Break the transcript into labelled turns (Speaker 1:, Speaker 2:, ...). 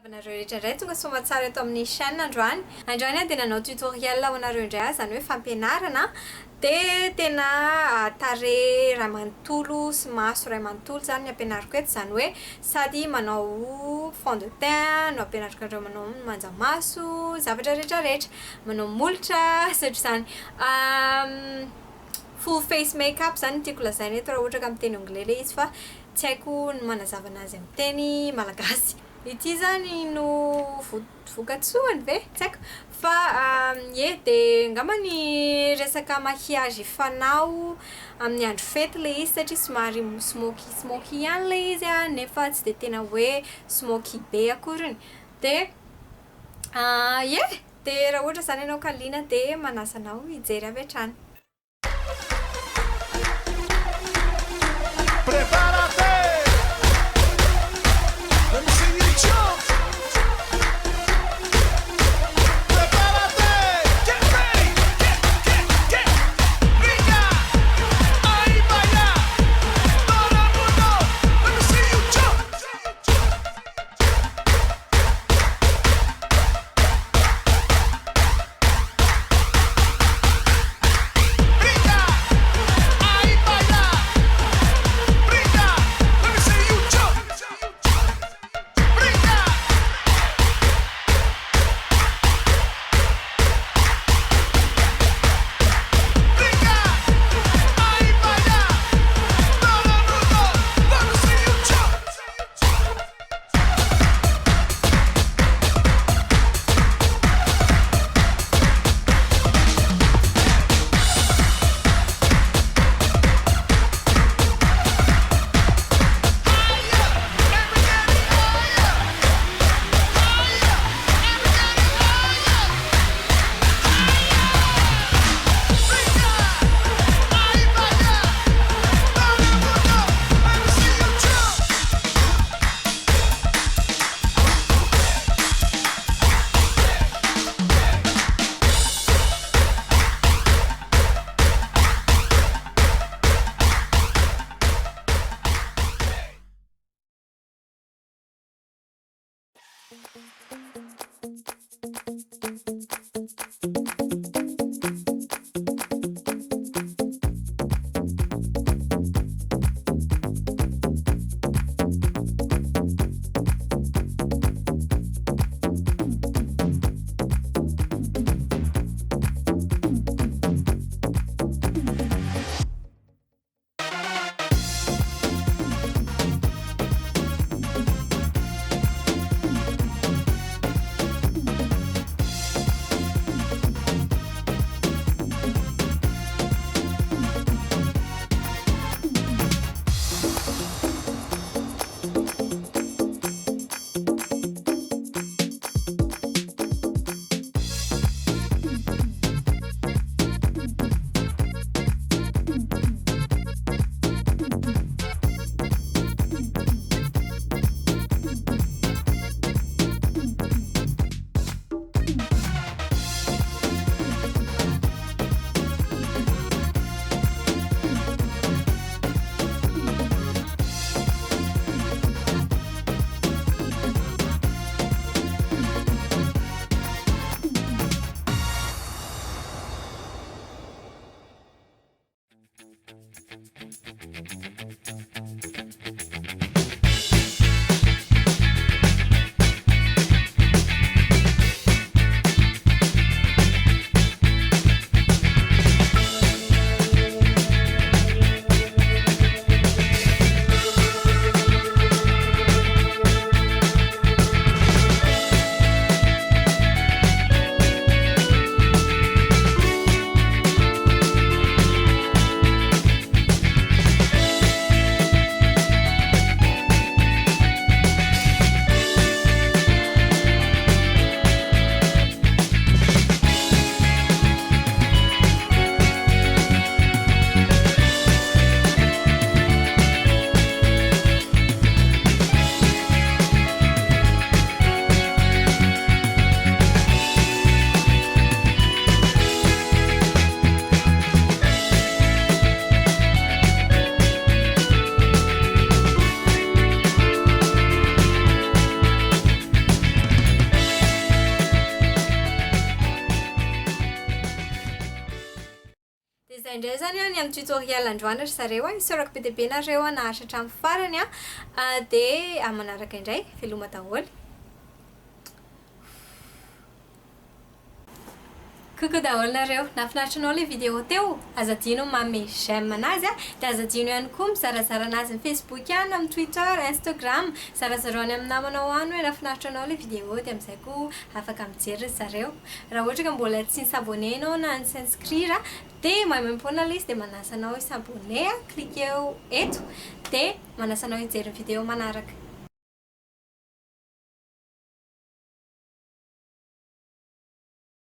Speaker 1: Anareo rehetra indray tonga somatsara eto amin'ny chaîne androany. Androany dia nanao tutoriel ho anareo indray zany hoe fampianarana dia tena tarehy iray manontolo sy maso iray manontolo zany ampianariko eto zany hoe sady manao fond de teint no ampianariko andreo manao manjamaso zavatra rehetrarehetra manao molotra satria zany full face makeup zany tiako lazaina eto raha ohatra ka amin'ny teny anglais ilay izy fa tsy haiko ny manazava anazy amin'ny teny malagasy. Ity zany no vokatsoany ve? Tsy haiko. Fa dia angamba ny resaka maquillage fanao amin'ny andro fety ilay izy satria somary smoky ihany ilay izy nefa tsy dia tena hoe smoky be akoriny. Dia dia raha ohatra zany ianao ka liana dia manasa anao hijery avy hatrany.
Speaker 2: Prepárate. Let me see you jump. Prepárate. Get ready. Get. Brinca. Ahí vaya. Todo el mundo. Let me see you jump. Brinca. Ahí vaya. Brinca. Let me see you jump. Brinca. Brinca. Ahí vaya. Todo el mundo. Let me see you jump.
Speaker 1: Indray zany ny amin'ny tutoriel androany ry zareo isorako be dia be nareo naharitra hatramin'ny farany dia manaraka indray veloma daholo. Coucou daholo nareo, nahafinaritra ilay vidéo teo, aza dino manome j'aime anazy dia aza dino ihany koa mizarazara anazy amin'ny Facebook ihany, amin'ny Twitter, Instagram, zarazarao any amin'ny namanao any hoe nahafinaritra anao ilay vidéo dia amin'izay koa afaka mijery ry zareo. Raha ohatra ka mbola tsy nisabone ianao na ny s'inscrire dia maimaimpona ilay izy dia manasa anao hisabone, cliquez eto dia manasa anao hijery ny vidéo manaraka.